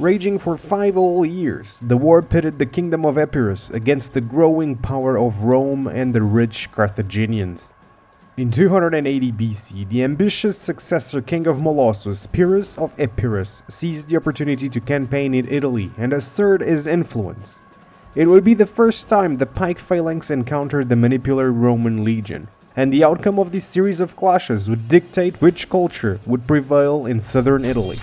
Raging for 5 whole years, the war pitted the kingdom of Epirus against the growing power of Rome and the rich Carthaginians. In 280 BC, the ambitious successor king of Molossus, Pyrrhus of Epirus, seized the opportunity to campaign in Italy and assert his influence. It would be the first time the pike phalanx encountered the manipular Roman legion, and the outcome of this series of clashes would dictate which culture would prevail in southern Italy.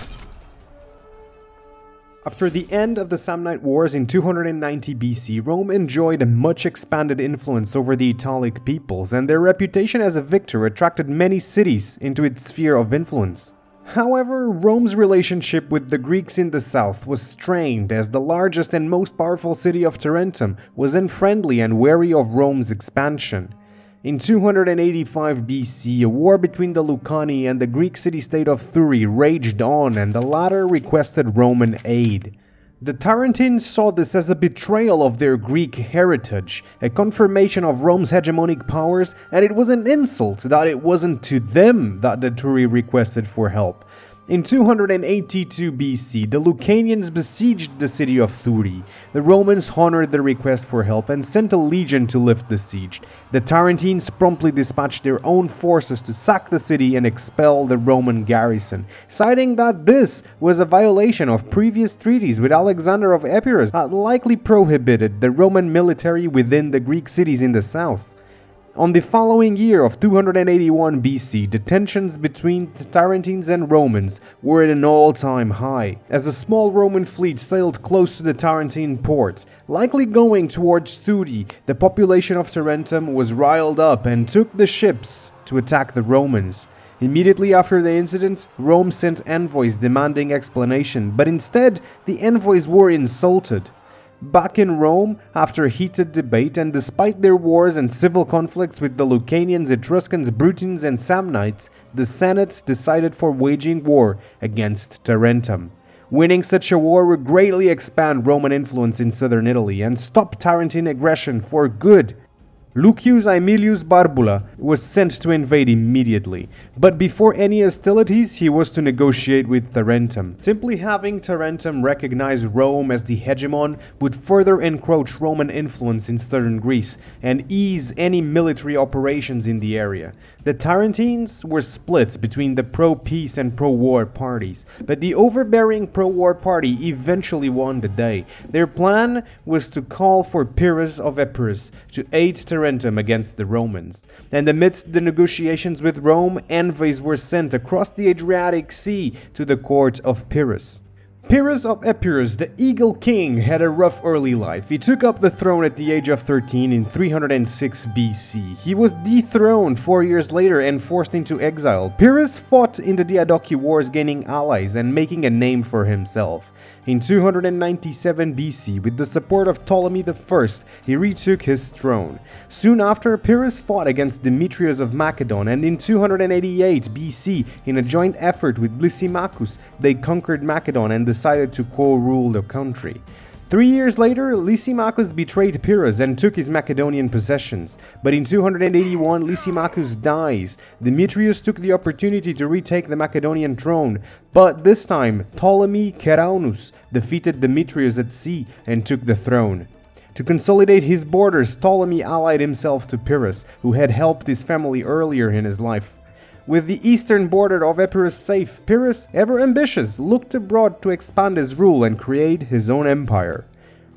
After the end of the Samnite Wars in 290 BC, Rome enjoyed a much expanded influence over the Italic peoples, and their reputation as a victor attracted many cities into its sphere of influence. However, Rome's relationship with the Greeks in the south was strained, as the largest and most powerful city of Tarantum was unfriendly and wary of Rome's expansion. In 285 BC, a war between the Lucani and the Greek city-state of Thurii raged on, and the latter requested Roman aid. The Tarentines saw this as a betrayal of their Greek heritage, a confirmation of Rome's hegemonic powers, and it was an insult that it wasn't to them that the Thurii requested for help. In 282 BC, the Lucanians besieged the city of Thurii. The Romans honored the request for help and sent a legion to lift the siege. The Tarentines promptly dispatched their own forces to sack the city and expel the Roman garrison, citing that this was a violation of previous treaties with Alexander of Epirus that likely prohibited the Roman military within the Greek cities in the south. On the following year of 281 BC, the tensions between the Tarentines and Romans were at an all-time high, as a small Roman fleet sailed close to the Tarentine port. Likely going towards Thurii, the population of Tarentum was riled up and took the ships to attack the Romans. Immediately after the incident, Rome sent envoys demanding explanation, but instead, the envoys were insulted. Back in Rome, after heated debate and despite their wars and civil conflicts with the Lucanians, Etruscans, Brutans, and Samnites, the Senate decided for waging war against Tarentum. Winning such a war would greatly expand Roman influence in southern Italy and stop Tarentine aggression for good. Lucius Aemilius Barbula was sent to invade immediately, but before any hostilities he was to negotiate with Tarentum. Simply having Tarentum recognize Rome as the hegemon would further encroach Roman influence in southern Greece and ease any military operations in the area. The Tarentines were split between the pro-peace and pro-war parties, but the overbearing pro-war party eventually won the day. Their plan was to call for Pyrrhus of Epirus to aid Tarentum against the Romans, and amidst the negotiations with Rome, envoys were sent across the Adriatic Sea to the court of Pyrrhus. Pyrrhus of Epirus, the Eagle King, had a rough early life. He took up the throne at the age of 13 in 306 BC. He was dethroned 4 years later and forced into exile. Pyrrhus fought in the Diadochi Wars, gaining allies and making a name for himself. In 297 BC, with the support of Ptolemy I, he retook his throne. Soon after, Pyrrhus fought against Demetrius of Macedon, and in 288 BC, in a joint effort with Lysimachus, they conquered Macedon and decided to co-rule the country. 3 years later, Lysimachus betrayed Pyrrhus and took his Macedonian possessions. But in 281, Lysimachus dies. Demetrius took the opportunity to retake the Macedonian throne, but this time Ptolemy Ceraunus defeated Demetrius at sea and took the throne. To consolidate his borders, Ptolemy allied himself to Pyrrhus, who had helped his family earlier in his life. With the eastern border of Epirus safe, Pyrrhus, ever ambitious, looked abroad to expand his rule and create his own empire.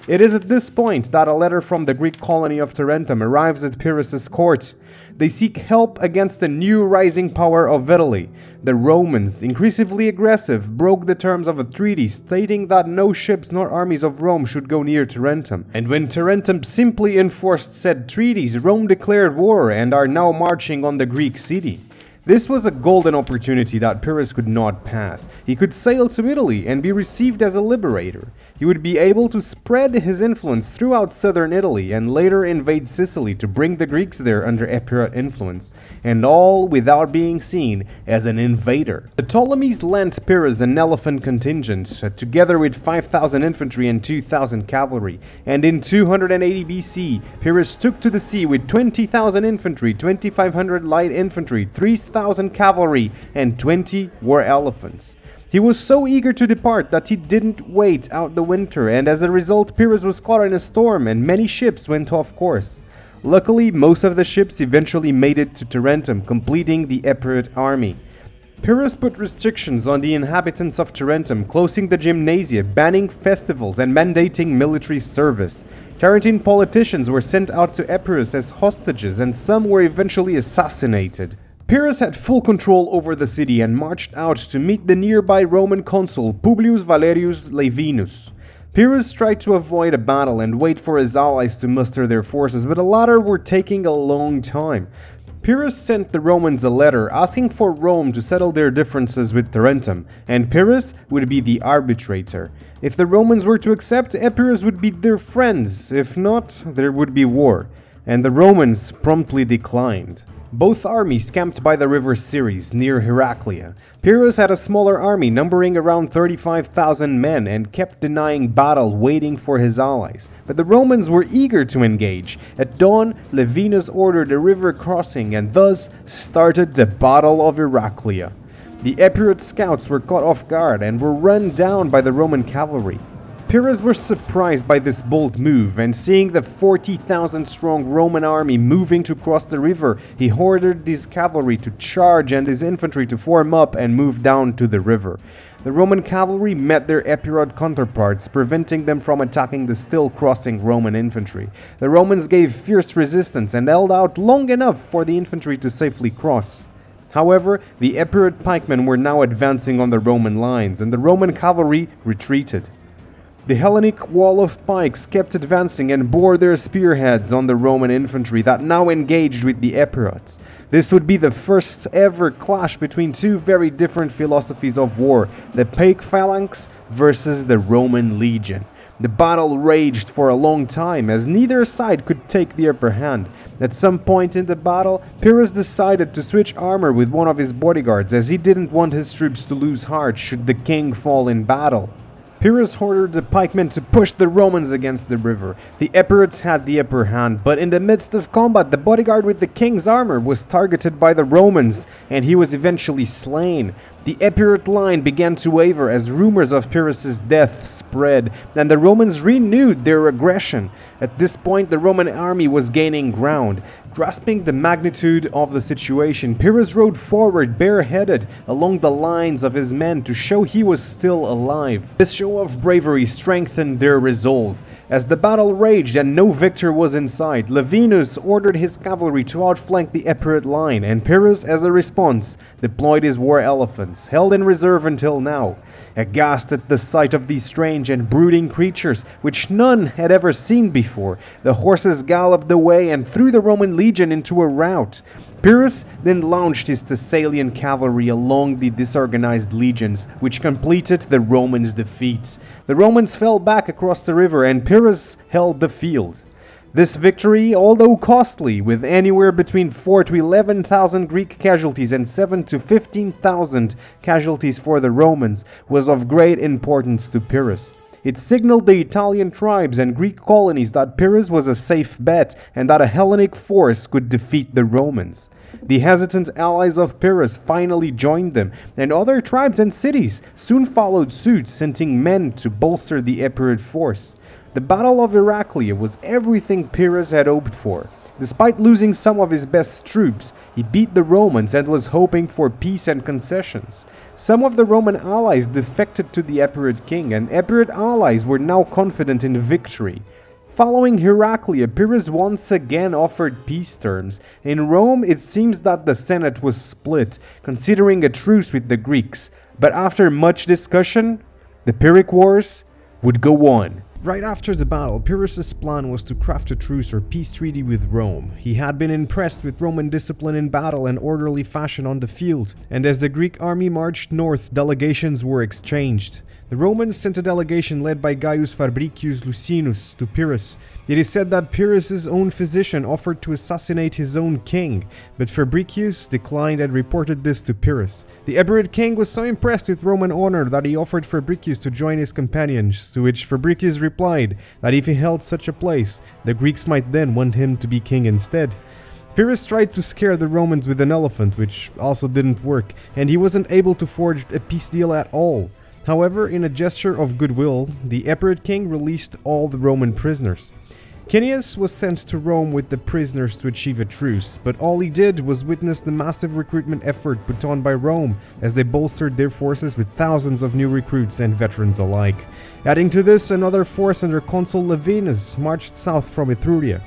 It is at this point that a letter from the Greek colony of Tarentum arrives at Pyrrhus's court. They seek help against the new rising power of Italy. The Romans, increasingly aggressive, broke the terms of a treaty stating that no ships nor armies of Rome should go near Tarentum. And when Tarentum simply enforced said treaties, Rome declared war and are now marching on the Greek city. This was a golden opportunity that Pyrrhus could not pass. He could sail to Italy and be received as a liberator. He would be able to spread his influence throughout southern Italy and later invade Sicily to bring the Greeks there under Epirot influence, and all without being seen as an invader. The Ptolemies lent Pyrrhus an elephant contingent, together with 5,000 infantry and 2,000 cavalry, and in 280 BC, Pyrrhus took to the sea with 20,000 infantry, 2,500 light infantry, 3,000 cavalry, and 20 war elephants. He was so eager to depart that he didn't wait out the winter, and as a result Pyrrhus was caught in a storm and many ships went off course. Luckily, most of the ships eventually made it to Tarantum, completing the Epirot army. Pyrrhus put restrictions on the inhabitants of Tarantum, closing the gymnasia, banning festivals, and mandating military service. Tarentine politicians were sent out to Epirus as hostages, and some were eventually assassinated. Pyrrhus had full control over the city and marched out to meet the nearby Roman consul Publius Valerius Laevinus. Pyrrhus tried to avoid a battle and wait for his allies to muster their forces, but the latter were taking a long time. Pyrrhus sent the Romans a letter asking for Rome to settle their differences with Tarentum, and Pyrrhus would be the arbitrator. If the Romans were to accept, Epirus would be their friends. If not, there would be war, and the Romans promptly declined. Both armies camped by the river Ceres, near Iraklia. Pyrrhus had a smaller army numbering around 35,000 men and kept denying battle, waiting for his allies. But the Romans were eager to engage. At dawn, Laevinus ordered a river crossing and thus started the Battle of Iraklia. The Epirot scouts were caught off guard and were run down by the Roman cavalry. Pyrrhus was surprised by this bold move, and seeing the 40,000 strong Roman army moving to cross the river, he ordered his cavalry to charge and his infantry to form up and move down to the river. The Roman cavalry met their Epirot counterparts, preventing them from attacking the still crossing Roman infantry. The Romans gave fierce resistance and held out long enough for the infantry to safely cross. However, the Epirot pikemen were now advancing on the Roman lines, and the Roman cavalry retreated. The Hellenic wall of pikes kept advancing and bore their spearheads on the Roman infantry that now engaged with the Epirots. This would be the first ever clash between two very different philosophies of war, the Pyrrhic phalanx versus the Roman legion. The battle raged for a long time as neither side could take the upper hand. At some point in the battle, Pyrrhus decided to switch armor with one of his bodyguards as he didn't want his troops to lose heart should the king fall in battle. Pyrrhus ordered the pikemen to push the Romans against the river. The Epirots had the upper hand, but in the midst of combat, the bodyguard with the king's armor was targeted by the Romans, and he was eventually slain. The Epirot line began to waver as rumors of Pyrrhus's death spread, and the Romans renewed their aggression. At this point, the Roman army was gaining ground. Grasping the magnitude of the situation, Pyrrhus rode forward bareheaded along the lines of his men to show he was still alive. This show of bravery strengthened their resolve. As the battle raged and no victor was in sight, Laevinus ordered his cavalry to outflank the Epirot line, and Pyrrhus, as a response, deployed his war elephants, held in reserve until now. Aghast at the sight of these strange and brooding creatures, which none had ever seen before, the horses galloped away and threw the Roman legion into a rout. Pyrrhus then launched his Thessalian cavalry along the disorganized legions, which completed the Romans' defeat. The Romans fell back across the river and Pyrrhus held the field. This victory, although costly, with anywhere between 4 to 11,000 Greek casualties and 7 to 15,000 casualties for the Romans, was of great importance to Pyrrhus. It signaled the Italian tribes and Greek colonies that Pyrrhus was a safe bet and that a Hellenic force could defeat the Romans. The hesitant allies of Pyrrhus finally joined them, and other tribes and cities soon followed suit, sending men to bolster the Epirot force. The Battle of Iraklia was everything Pyrrhus had hoped for. Despite losing some of his best troops, he beat the Romans and was hoping for peace and concessions. Some of the Roman allies defected to the Epirot king, and Epirot allies were now confident in victory. Following Iraklia, Pyrrhus once again offered peace terms. In Rome, it seems that the Senate was split, considering a truce with the Greeks. But after much discussion, the Pyrrhic Wars would go on. Right after the battle, Pyrrhus's plan was to craft a truce or peace treaty with Rome. He had been impressed with Roman discipline in battle and orderly fashion on the field, and as the Greek army marched north, delegations were exchanged. The Romans sent a delegation led by Gaius Fabricius Lucianus to Pyrrhus. It is said that Pyrrhus's own physician offered to assassinate his own king, but Fabricius declined and reported this to Pyrrhus. The Epirot king was so impressed with Roman honor that he offered Fabricius to join his companions, to which Fabricius replied that if he held such a place, the Greeks might then want him to be king instead. Pyrrhus tried to scare the Romans with an elephant, which also didn't work, and he wasn't able to forge a peace deal at all. However, in a gesture of goodwill, the Epirate king released all the Roman prisoners. Cineas was sent to Rome with the prisoners to achieve a truce, but all he did was witness the massive recruitment effort put on by Rome as they bolstered their forces with thousands of new recruits and veterans alike. Adding to this, another force under consul Laevinus marched south from Etruria.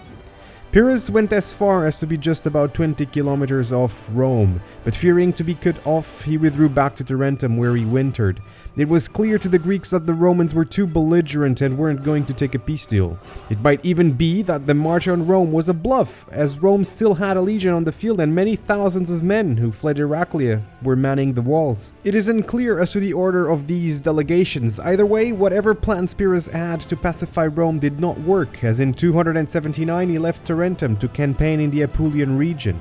Pyrrhus went as far as to be just about 20 kilometers off Rome, but fearing to be cut off, he withdrew back to Tarantum where he wintered. It was clear to the Greeks that the Romans were too belligerent and weren't going to take a peace deal. It might even be that the march on Rome was a bluff, as Rome still had a legion on the field and many thousands of men who fled Iraklia were manning the walls. It is unclear as to the order of these delegations. Either way, whatever plans Pyrrhus had to pacify Rome did not work, as in 279 he left Tarantum to campaign in the Apulian region.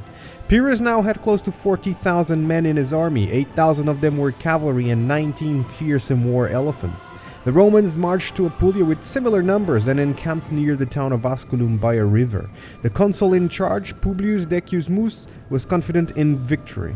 Pyrrhus now had close to 40,000 men in his army, 8,000 of them were cavalry and 19 fearsome war elephants. The Romans marched to Apulia with similar numbers and encamped near the town of Asculum by a river. The consul in charge, Publius Decius Mus, was confident in victory.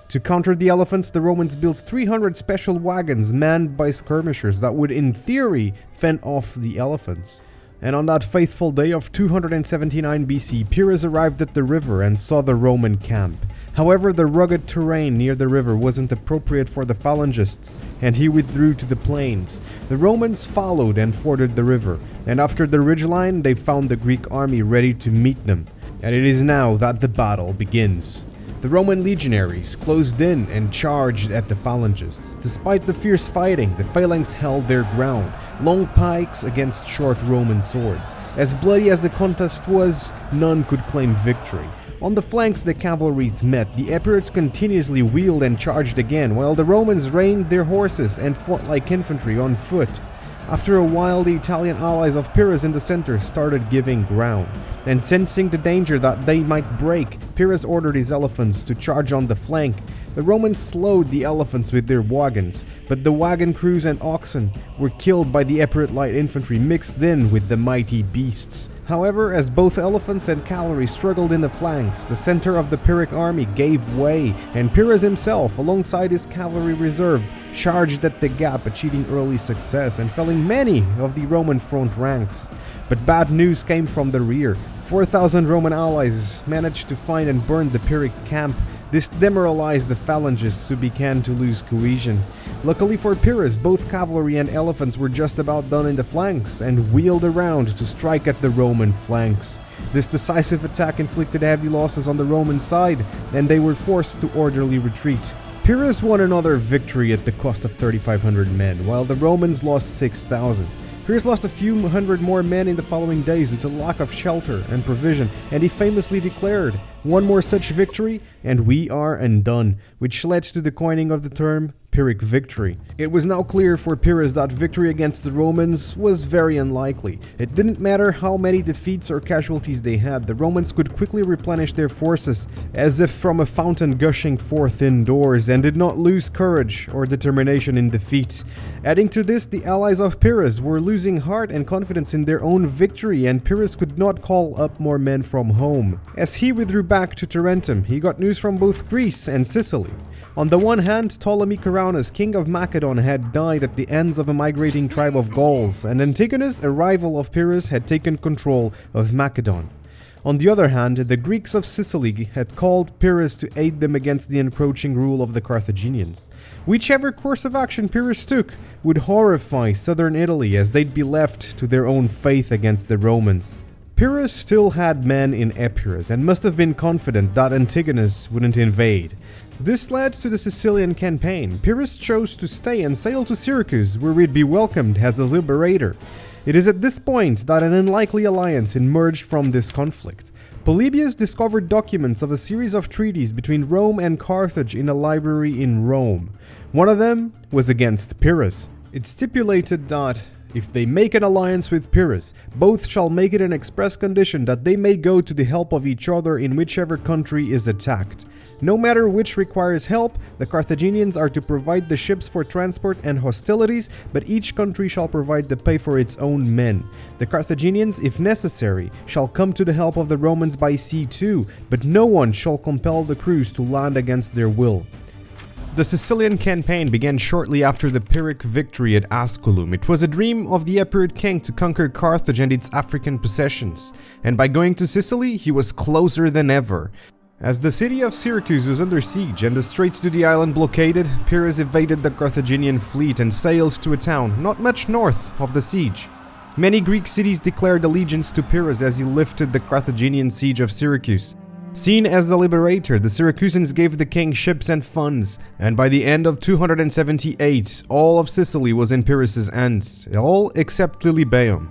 To counter the elephants, the Romans built 300 special wagons manned by skirmishers that would, in theory, fend off the elephants. And on that faithful day of 279 BC, Pyrrhus arrived at the river and saw the Roman camp. However, the rugged terrain near the river wasn't appropriate for the phalangists, and he withdrew to the plains. The Romans followed and forded the river, and after the ridgeline, they found the Greek army ready to meet them. And it is now that the battle begins. The Roman legionaries closed in and charged at the phalangists. Despite the fierce fighting, the phalanx held their ground, long pikes against short Roman swords. As bloody as the contest was, none could claim victory. On the flanks the cavalries met, the Epirates continuously wheeled and charged again, while the Romans reined their horses and fought like infantry on foot. After a while, the Italian allies of Pyrrhus in the center started giving ground, and sensing the danger that they might break, Pyrrhus ordered his elephants to charge on the flank. The Romans slowed the elephants with their wagons, but the wagon crews and oxen were killed by the Epirate light infantry mixed in with the mighty beasts. However, as both elephants and cavalry struggled in the flanks, the center of the Pyrrhic army gave way, and Pyrrhus himself, alongside his cavalry reserve, charged at the gap, achieving early success and felling many of the Roman front ranks. But bad news came from the rear. 4,000 Roman allies managed to find and burn the Pyrrhic camp. This demoralized the phalangists, who began to lose cohesion. Luckily for Pyrrhus, both cavalry and elephants were just about done in the flanks and wheeled around to strike at the Roman flanks. This decisive attack inflicted heavy losses on the Roman side, and they were forced to orderly retreat. Pyrrhus won another victory at the cost of 3,500 men, while the Romans lost 6,000. Pyrrhus lost a few hundred more men in the following days due to lack of shelter and provision, and he famously declared, "One more such victory, and we are undone," which led to the coining of the term Pyrrhic victory. It was now clear for Pyrrhus that victory against the Romans was very unlikely. It didn't matter how many defeats or casualties they had, the Romans could quickly replenish their forces as if from a fountain gushing forth indoors, and did not lose courage or determination in defeat. Adding to this, the allies of Pyrrhus were losing heart and confidence in their own victory, and Pyrrhus could not call up more men from home. As he withdrew back to Tarantum, he got news from both Greece and Sicily. On the one hand, Ptolemy Caraunus, king of Macedon, had died at the hands of a migrating tribe of Gauls, and Antigonus, a rival of Pyrrhus, had taken control of Macedon. On the other hand, the Greeks of Sicily had called Pyrrhus to aid them against the encroaching rule of the Carthaginians. Whichever course of action Pyrrhus took would horrify southern Italy, as they'd be left to their own fate against the Romans. Pyrrhus still had men in Epirus and must have been confident that Antigonus wouldn't invade. This led to the Sicilian campaign. Pyrrhus chose to stay and sail to Syracuse, where he'd be welcomed as a liberator. It is at this point that an unlikely alliance emerged from this conflict. Polybius discovered documents of a series of treaties between Rome and Carthage in a library in Rome. One of them was against Pyrrhus. It stipulated that If they make an alliance with Pyrrhus, both shall make it an express condition that they may go to the help of each other in whichever country is attacked. No matter which requires help, the Carthaginians are to provide the ships for transport and hostilities, but each country shall provide the pay for its own men. The Carthaginians, if necessary, shall come to the help of the Romans by sea too, but no one shall compel the crews to land against their will. The Sicilian campaign began shortly after the Pyrrhic victory at Asculum. It was a dream of the Epirid king to conquer Carthage and its African possessions, and by going to Sicily, he was closer than ever. As the city of Syracuse was under siege and the straits to the island blockaded, Pyrrhus evaded the Carthaginian fleet and sailed to a town not much north of the siege. Many Greek cities declared allegiance to Pyrrhus as he lifted the Carthaginian siege of Syracuse. Seen as the liberator, the Syracusans gave the king ships and funds, and by the end of 278, all of Sicily was in Pyrrhus's hands, all except Lilybaeum.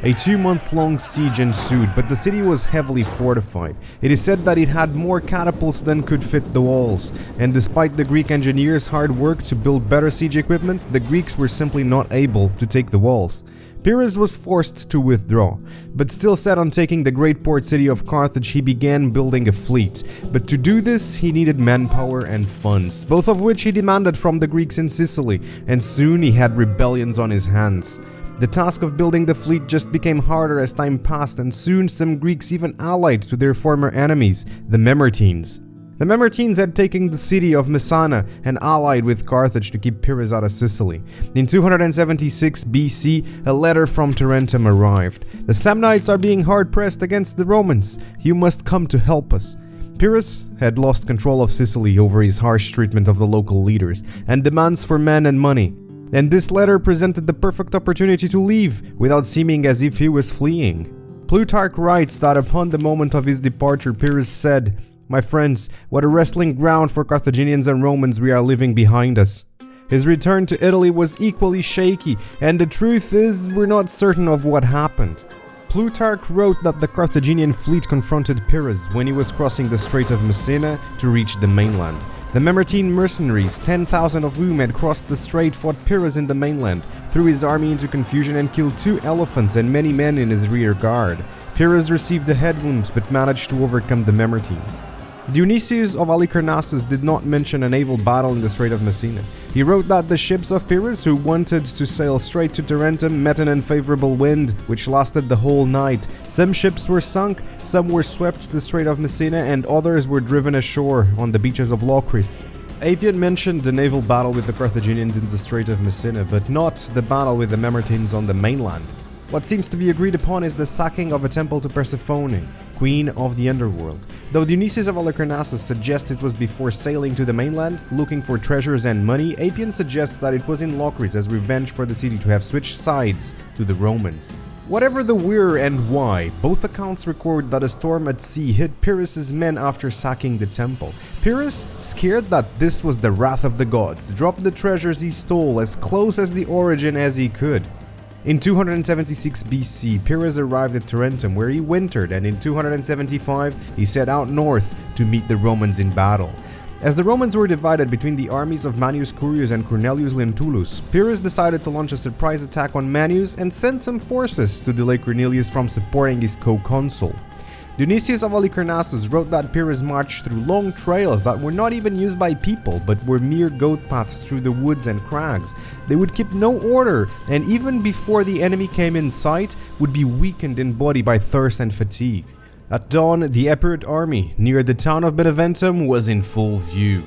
A 2-month-long siege ensued, but the city was heavily fortified. It is said that it had more catapults than could fit the walls, and despite the Greek engineers' hard work to build better siege equipment, the Greeks were simply not able to take the walls. Pyrrhus was forced to withdraw, but still set on taking the great port city of Carthage, he began building a fleet. But to do this, he needed manpower and funds, both of which he demanded from the Greeks in Sicily, and soon he had rebellions on his hands. The task of building the fleet just became harder as time passed, and soon some Greeks even allied to their former enemies, the Mamertines. The Mamertines had taken the city of Messana and allied with Carthage to keep Pyrrhus out of Sicily. In 276 BC, a letter from Tarantum arrived. The Samnites are being hard-pressed against the Romans. You must come to help us. Pyrrhus had lost control of Sicily over his harsh treatment of the local leaders and demands for men and money. And this letter presented the perfect opportunity to leave, without seeming as if he was fleeing. Plutarch writes that upon the moment of his departure, Pyrrhus said, "My friends, what a wrestling ground for Carthaginians and Romans we are leaving behind us." His return to Italy was equally shaky, and the truth is, we're not certain of what happened. Plutarch wrote that the Carthaginian fleet confronted Pyrrhus when he was crossing the Strait of Messina to reach the mainland. The Mamertine mercenaries, 10,000 of whom had crossed the strait, fought Pyrrhus in the mainland, threw his army into confusion and killed 2 elephants and many men in his rear guard. Pyrrhus received a head wound but managed to overcome the Mamertines. Dionysius of Halicarnassus did not mention a naval battle in the Strait of Messina. He wrote that the ships of Pyrrhus, who wanted to sail straight to Tarantum, met an unfavorable wind, which lasted the whole night. Some ships were sunk, some were swept to the Strait of Messina, and others were driven ashore on the beaches of Locris. Appian mentioned the naval battle with the Carthaginians in the Strait of Messina, but not the battle with the Mamertines on the mainland. What seems to be agreed upon is the sacking of a temple to Persephone, queen of the underworld. Though Dionysius of Halicarnassus suggests it was before sailing to the mainland, looking for treasures and money, Appian suggests that it was in Locris as revenge for the city to have switched sides to the Romans. Whatever the where and why, both accounts record that a storm at sea hit Pyrrhus's men after sacking the temple. Pyrrhus, scared that this was the wrath of the gods, dropped the treasures he stole as close as the origin as he could. In 276 BC, Pyrrhus arrived at Tarentum, where he wintered, and in 275 he set out north to meet the Romans in battle. As the Romans were divided between the armies of Manius Curius and Cornelius Lentulus, Pyrrhus decided to launch a surprise attack on Manius and send some forces to delay Cornelius from supporting his co-consul. Dionysius of Halicarnassus wrote that Pyrrhus marched through long trails that were not even used by people, but were mere goat paths through the woods and crags. They would keep no order, and even before the enemy came in sight, would be weakened in body by thirst and fatigue. At dawn, the Epirid army, near the town of Beneventum, was in full view.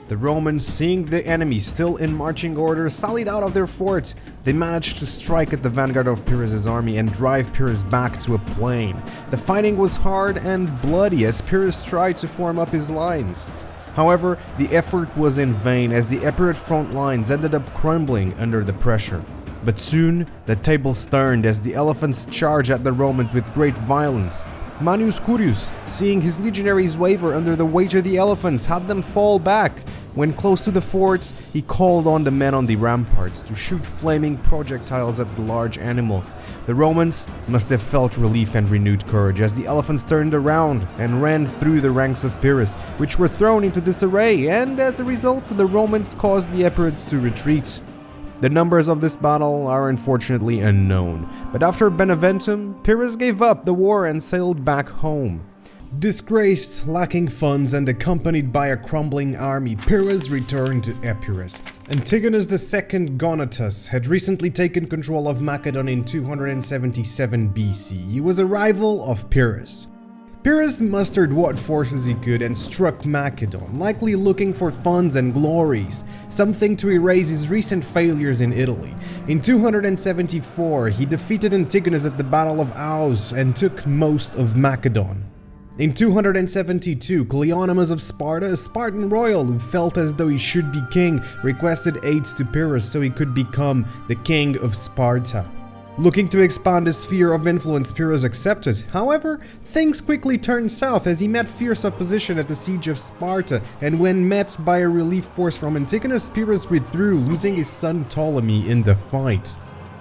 The Romans, seeing the enemy still in marching order, sallied out of their fort. They managed to strike at the vanguard of Pyrrhus's army and drive Pyrrhus back to a plain. The fighting was hard and bloody as Pyrrhus tried to form up his lines. However, the effort was in vain as the Epirid front lines ended up crumbling under the pressure. But soon, the tables turned as the elephants charged at the Romans with great violence. Manius Curius, seeing his legionaries waver under the weight of the elephants, had them fall back. When close to the forts, he called on the men on the ramparts to shoot flaming projectiles at the large animals. The Romans must have felt relief and renewed courage as the elephants turned around and ran through the ranks of Pyrrhus, which were thrown into disarray, and as a result, the Romans caused the Epirids to retreat. The numbers of this battle are unfortunately unknown, but after Beneventum, Pyrrhus gave up the war and sailed back home. Disgraced, lacking funds, and accompanied by a crumbling army, Pyrrhus returned to Epirus. Antigonus II Gonatas had recently taken control of Macedon in 277 BC. He was a rival of Pyrrhus. Pyrrhus mustered what forces he could and struck Macedon, likely looking for funds and glories, something to erase his recent failures in Italy. In 274, he defeated Antigonus at the Battle of Aus and took most of Macedon. In 272, Cleonymus of Sparta, a Spartan royal who felt as though he should be king, requested aid to Pyrrhus so he could become the king of Sparta. Looking to expand his sphere of influence, Pyrrhus accepted. However, things quickly turned south as he met fierce opposition at the siege of Sparta, and when met by a relief force from Antigonus, Pyrrhus withdrew, losing his son Ptolemy in the fight.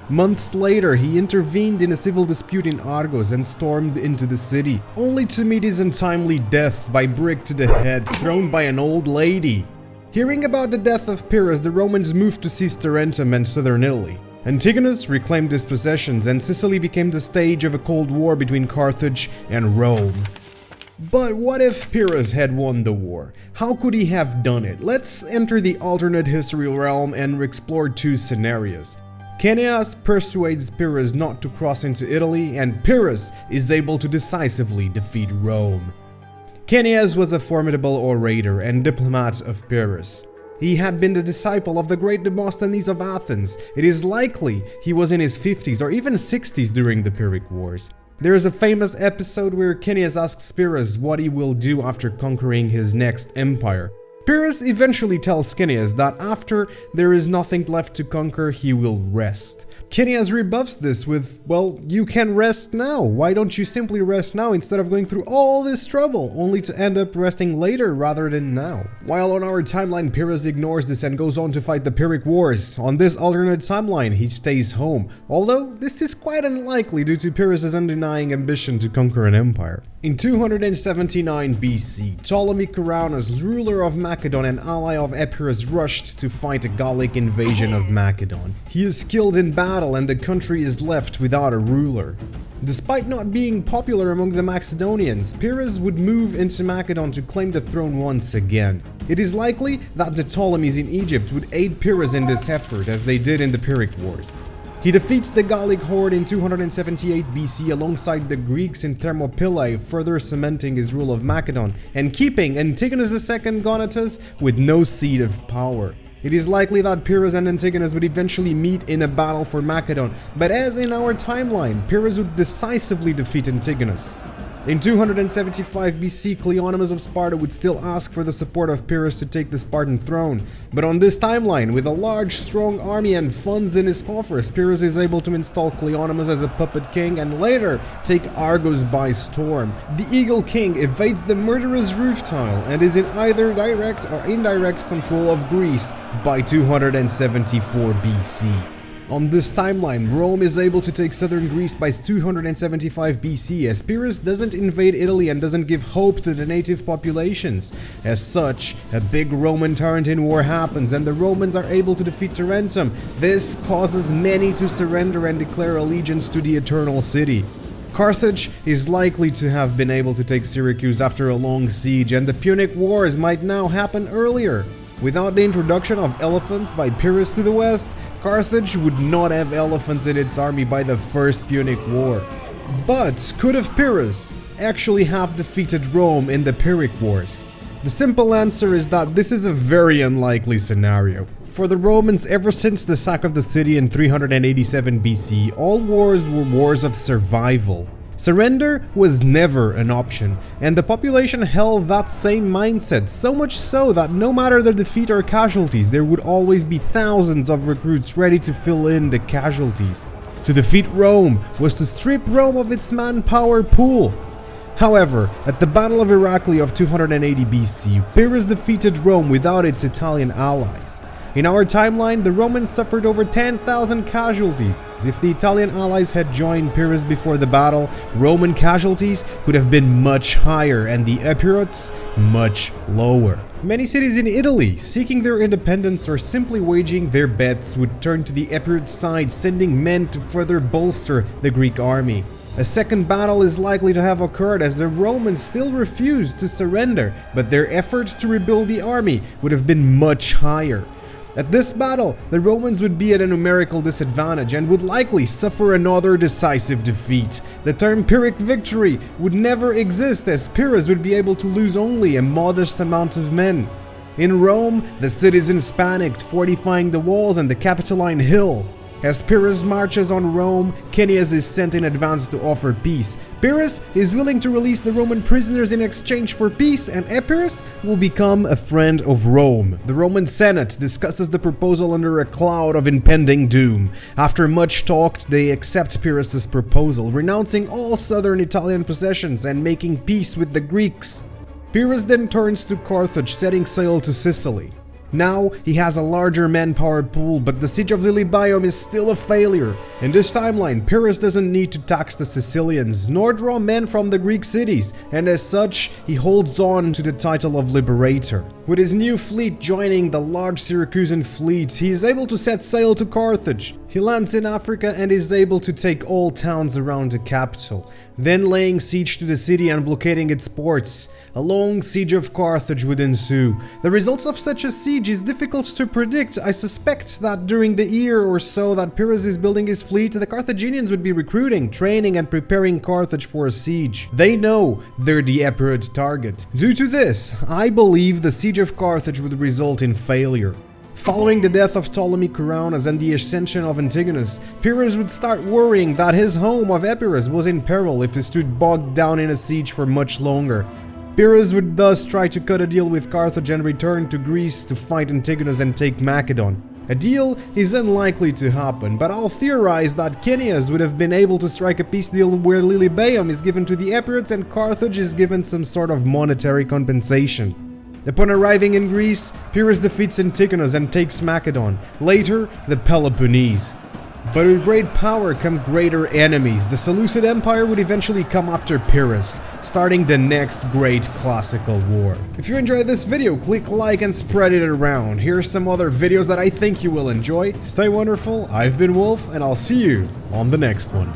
Months later, he intervened in a civil dispute in Argos and stormed into the city, only to meet his untimely death by brick to the head, thrown by an old lady. Hearing about the death of Pyrrhus, the Romans moved to seize Tarantum and southern Italy. Antigonus reclaimed his possessions, and Sicily became the stage of a cold war between Carthage and Rome. But what if Pyrrhus had won the war? How could he have done it? Let's enter the alternate history realm and explore two scenarios. Ceneus persuades Pyrrhus not to cross into Italy, and Pyrrhus is able to decisively defeat Rome. Ceneus was a formidable orator and diplomat of Pyrrhus. He had been the disciple of the great Demosthenes of Athens. It is likely he was in his 50s or even 60s during the Pyrrhic Wars. There is a famous episode where Ceneus asks Pyrrhus what he will do after conquering his next empire. Pyrrhus eventually tells Ceneus that after there is nothing left to conquer, he will rest. Ceneus rebuffs this with, well, you can rest now. Why don't you simply rest now instead of going through all this trouble, only to end up resting later rather than now? While on our timeline, Pyrrhus ignores this and goes on to fight the Pyrrhic Wars. On this alternate timeline, he stays home, although this is quite unlikely due to Pyrrhus' undenying ambition to conquer an empire. In 279 BC, Ptolemy Ceraunus, ruler of Macedon and ally of Epirus, rushed to fight a Gallic invasion of Macedon. He is killed in battle and the country is left without a ruler. Despite not being popular among the Macedonians, Pyrrhus would move into Macedon to claim the throne once again. It is likely that the Ptolemies in Egypt would aid Pyrrhus in this effort, as they did in the Pyrrhic Wars. He defeats the Gallic horde in 278 BC alongside the Greeks in Thermopylae, further cementing his rule of Macedon and keeping Antigonus II Gonatas with no seat of power. It is likely that Pyrrhus and Antigonus would eventually meet in a battle for Macedon, but as in our timeline, Pyrrhus would decisively defeat Antigonus. In 275 BC, Cleonymus of Sparta would still ask for the support of Pyrrhus to take the Spartan throne. But on this timeline, with a large, strong army and funds in his coffers, Pyrrhus is able to install Cleonymus as a puppet king and later take Argos by storm. The Eagle King evades the murderous roof tile and is in either direct or indirect control of Greece by 274 BC. On this timeline, Rome is able to take southern Greece by 275 BC, as Pyrrhus doesn't invade Italy and doesn't give hope to the native populations. As such, a big Roman-Tarantum war happens and the Romans are able to defeat Tarantum. This causes many to surrender and declare allegiance to the Eternal City. Carthage is likely to have been able to take Syracuse after a long siege, and the Pyrrhic Wars might now happen earlier. Without the introduction of elephants by Pyrrhus to the west, Carthage would not have elephants in its army by the First Punic War. But could have Pyrrhus actually have defeated Rome in the Pyrrhic Wars? The simple answer is that this is a very unlikely scenario. For the Romans, ever since the sack of the city in 387 BC, all wars were wars of survival. Surrender was never an option, and the population held that same mindset, so much so that no matter the defeat or casualties, there would always be thousands of recruits ready to fill in the casualties. To defeat Rome was to strip Rome of its manpower pool. However, at the Battle of Iraklia of 280 BC, Pyrrhus defeated Rome without its Italian allies. In our timeline, the Romans suffered over 10,000 casualties. If the Italian allies had joined Pyrrhus before the battle, Roman casualties would have been much higher and the Epirots much lower. Many cities in Italy, seeking their independence or simply waging their bets, would turn to the Epirot side, sending men to further bolster the Greek army. A second battle is likely to have occurred as the Romans still refused to surrender, but their efforts to rebuild the army would have been much higher. At this battle, the Romans would be at a numerical disadvantage and would likely suffer another decisive defeat. The term Pyrrhic victory would never exist, as Pyrrhus would be able to lose only a modest amount of men. In Rome, the citizens panicked, fortifying the walls and the Capitoline Hill. As Pyrrhus marches on Rome, Cineas is sent in advance to offer peace. Pyrrhus is willing to release the Roman prisoners in exchange for peace, and Epirus will become a friend of Rome. The Roman Senate discusses the proposal under a cloud of impending doom. After much talk, they accept Pyrrhus's proposal, renouncing all southern Italian possessions and making peace with the Greeks. Pyrrhus then turns to Carthage, setting sail to Sicily. Now, he has a larger manpower pool, but the siege of Lilybaeum is still a failure. In this timeline, Pyrrhus doesn't need to tax the Sicilians, nor draw men from the Greek cities, and as such, he holds on to the title of Liberator. With his new fleet joining the large Syracusan fleet, he is able to set sail to Carthage. He lands in Africa and is able to take all towns around the capital, then laying siege to the city and blockading its ports. A long siege of Carthage would ensue. The results of such a siege is difficult to predict. I suspect that during the year or so that Pyrrhus is building his fleet, the Carthaginians would be recruiting, training, and preparing Carthage for a siege. They know they're the Epirot target. Due to this, I believe the siege of Carthage would result in failure. Following the death of Ptolemy Coronas and the ascension of Antigonus, Pyrrhus would start worrying that his home of Epirus was in peril if he stood bogged down in a siege for much longer. Pyrrhus would thus try to cut a deal with Carthage and return to Greece to fight Antigonus and take Macedon. A deal is unlikely to happen, but I'll theorize that Cineas would have been able to strike a peace deal where Lilybaeum is given to the Epirots and Carthage is given some sort of monetary compensation. Upon arriving in Greece, Pyrrhus defeats Antigonus and takes Macedon, later the Peloponnese. But with great power come greater enemies. The Seleucid Empire would eventually come after Pyrrhus, starting the next great classical war. If you enjoyed this video, click like and spread it around. Here are some other videos that I think you will enjoy. Stay wonderful, I've been Wolf, and I'll see you on the next one.